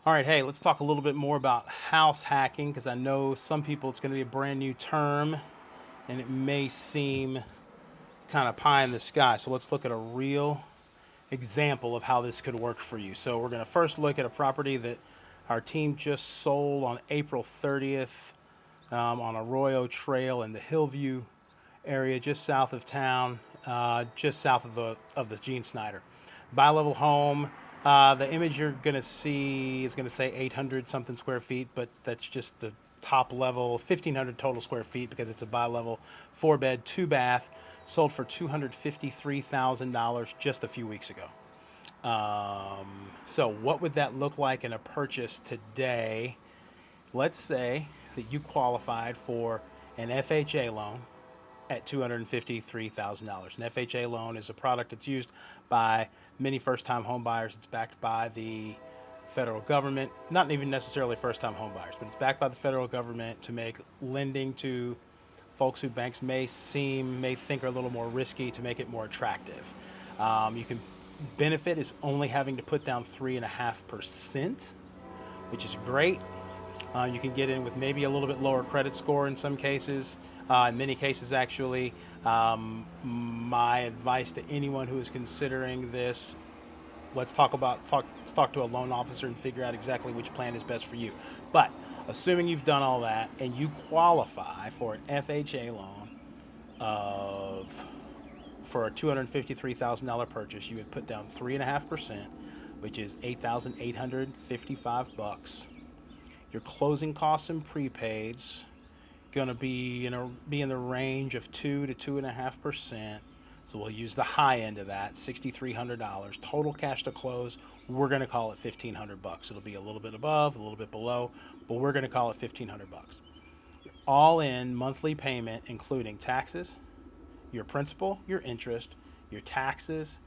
All right, hey, let's talk a little bit more about house hacking because I know some people it's going to be a brand new term and it may seem kind of pie in the sky. So let's look at a real example of how this could work for you. So we're going to first look at a property that our team just sold on April 30th on Arroyo Trail in the Hillview area, just south of town, just south of the Gene Snyder. Bi-level home. The image you're gonna see is gonna say 800 something square feet, but that's just the top level, 1,500 total square feet because it's a bi-level, 4 bed, 2 bath, sold for $253,000 just a few weeks ago. So what would that look like in a purchase today? Let's say that you qualified for an FHA loan at $253,000. An FHA loan is a product that's used by many first-time home buyers. It's backed by the federal government, not even necessarily first-time home buyers, but it's backed by the federal government to make lending to folks who banks may think are a little more risky to make it more attractive. You can benefit is only having to put down 3.5%, which is great. You can get in with maybe a little bit lower credit score in some cases. In many cases, actually, my advice to anyone who is considering this: let's talk to a loan officer and figure out exactly which plan is best for you. But assuming you've done all that and you qualify for an FHA loan of for a $253,000 purchase, you would put down 3.5%, which is $8,855. Your closing costs and prepaids gonna be in the range of 2 to 2.5%. So we'll use the high end of that, $6,300 total cash to close. We're gonna call it $1,500. It'll be a little bit above, a little bit below, but we're gonna call it $1,500. All in monthly payment, including taxes, your principal, your interest, your taxes,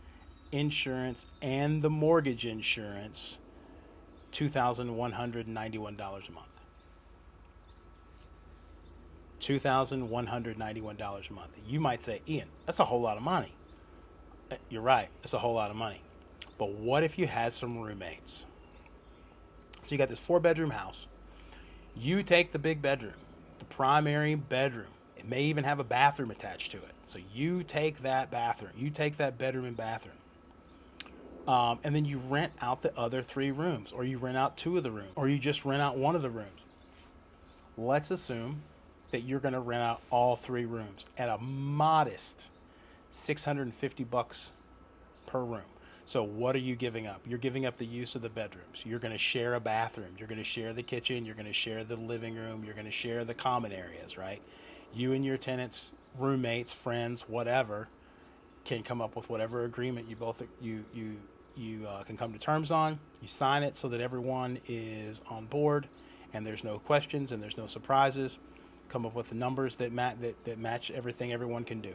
insurance, and the mortgage insurance, $2,191 a month. $2,191 a month. You might say, Ian, that's a whole lot of money. You're right, it's a whole lot of money. But what if you had some roommates? So you got this 4 bedroom house. You take the big bedroom, the primary bedroom. It may even have a bathroom attached to it. So you take that bathroom, you take that bedroom and bathroom, and then you rent out the other 3 rooms, or you rent out 2 of the rooms, or you just rent out one of the rooms. Let's assume that you're going to rent out all 3 rooms at a modest $650 per room. So what are you giving up? You're giving up the use of the bedrooms. You're going to share a bathroom. You're going to share the kitchen. You're going to share the living room. You're going to share the common areas, right? You and your tenants, roommates, friends, whatever, can come up with whatever agreement you can come to terms on. You sign it so that everyone is on board, and there's no questions and there's no surprises. Come up with the numbers that match everything everyone can do.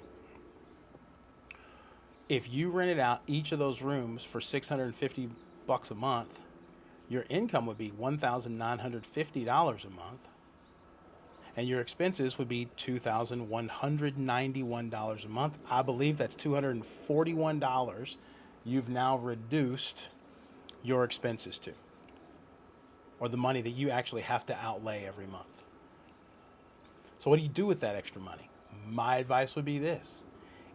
If you rented out each of those rooms for $650 a month, your income would be $1,950 a month, and your expenses would be $2,191 a month. I believe that's $241 you've now reduced your expenses to, or the money that you actually have to outlay every month. So, what do you do with that extra money? My advice would be this: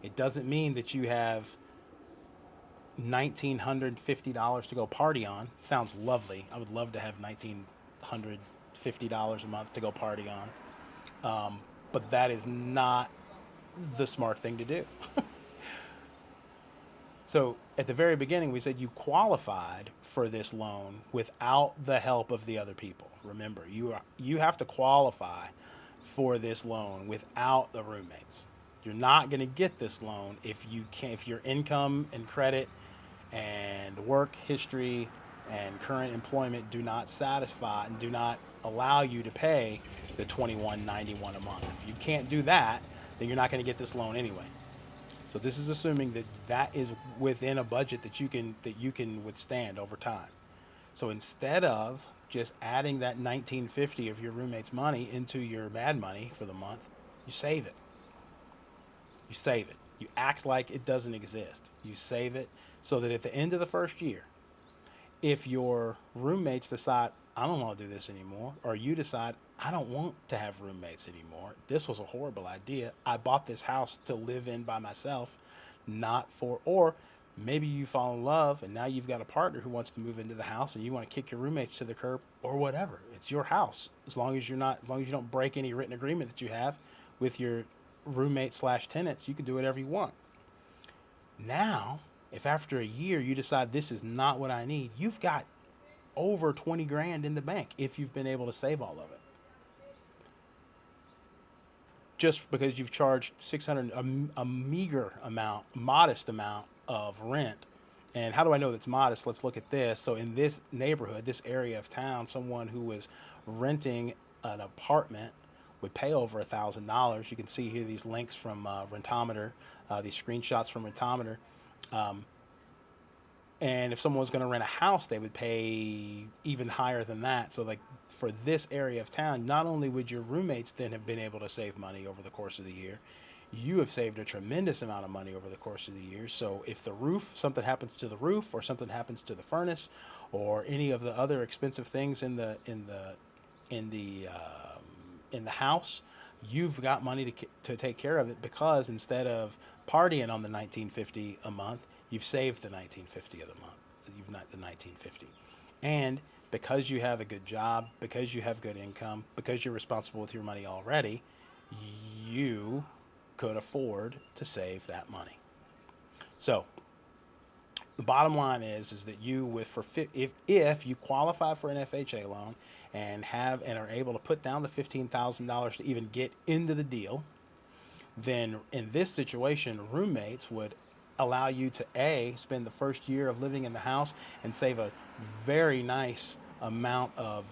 it doesn't mean that you have $1,950 to go party on. Sounds lovely. I would love to have $1,950 a month to go party on. But that is not the smart thing to do. So at the very beginning, we said you qualified for this loan without the help of the other people. Remember, you have to qualify for this loan without the roommates. You're not going to get this loan if your income and credit and work history and current employment do not satisfy and do not allow you to pay the 2191 a month. If you can't do that, then you're not going to get this loan anyway. So this is assuming that that is within a budget that you can withstand over time. So instead of just adding that 1950 of your roommate's money into your bad money for the month, you save it. You save it. You act like it doesn't exist. You save it so that at the end of the first year, If your roommates decide, I don't want to do this anymore, or you decide, I don't want to have roommates anymore, this was a horrible idea. I bought this house to live in by myself, not for, or maybe you fall in love and now you've got a partner who wants to move into the house and you want to kick your roommates to the curb or whatever. It's your house. As long as you don't break any written agreement that you have with your roommate slash tenants, you can do whatever you want. Now, if after a year you decide this is not what I need, you've got over 20 grand in the bank if you've been able to save all of it. Just because you've charged 600, a meager amount, modest amount of rent. And how do I know that's modest? Let's look at this. So in this neighborhood, this area of town, someone who was renting an apartment would pay over $1,000. You can see here these links from Rentometer, these screenshots from Rentometer. Um, and if someone was going to rent a house, they would pay even higher than that. So like for this area of town, not only would your roommates then have been able to save money over the course of the year, you have saved a tremendous amount of money over the course of the year. So if the roof, something happens to the roof, or something happens to the furnace, or any of the other expensive things in the in the house, you've got money to take care of it, because instead of partying on the 1950 a month, you've saved the 1950 of the month. You've not the 1950, and because you have a good job, because you have good income, because you're responsible with your money already, you could afford to save that money. So the bottom line is that you with for if you qualify for an FHA loan and are able to put down the $15,000 to even get into the deal, then in this situation, roommates would allow you to spend the first year of living in the house and save a very nice amount of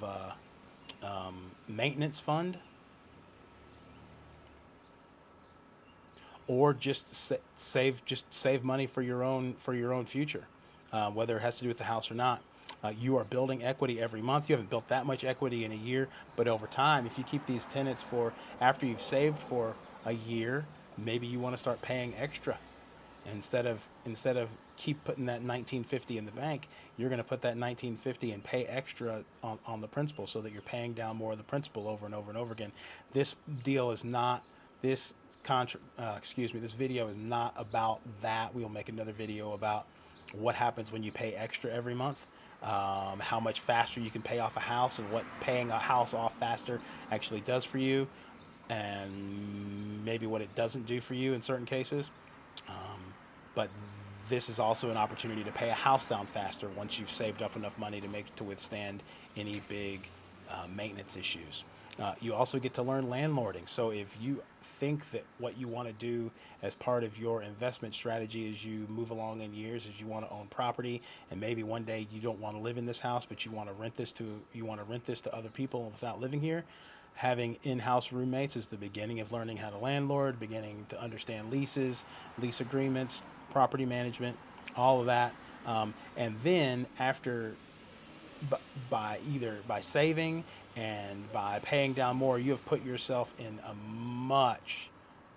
maintenance fund, or just save money for your own future, whether it has to do with the house or not. You are building equity every month. You haven't built that much equity in a year, but over time, if you keep these tenants for after you've saved for a year, maybe you want to start paying extra. Instead of keep putting that 1950 in the bank, you're going to put that 1950 and pay extra on the principal, so that you're paying down more of the principal over and over and over again. This deal is not this this video is not about that. We will make another video about what happens when you pay extra every month, how much faster you can pay off a house, and what paying a house off faster actually does for you, and maybe what it doesn't do for you in certain cases. But this is also an opportunity to pay a house down faster once you've saved up enough money to withstand any big maintenance issues. You also get to learn landlording. So if you think that what you want to do as part of your investment strategy as you move along in years, is you want to own property, and maybe one day you don't want to live in this house, but you want to rent this to other people without living here, having in-house roommates is the beginning of learning how to landlord, beginning to understand leases, lease agreements, property management, all of that. And then after, by either by saving and by paying down more, you have put yourself in a much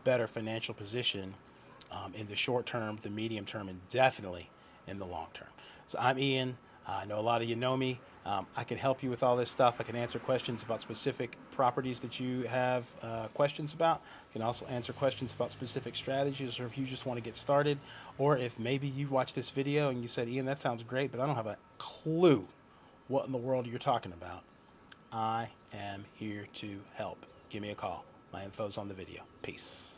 better financial position, in the short term, the medium term, and definitely in the long term. So I'm Ian. I know a lot of you know me. I can help you with all this stuff. I can answer questions about specific properties that you have questions about. I can also answer questions about specific strategies, or if you just want to get started, or if maybe you watched this video and you said, Ian, that sounds great, but I don't have a clue what in the world you're talking about. I am here to help. Give me a call. My info's on the video. Peace.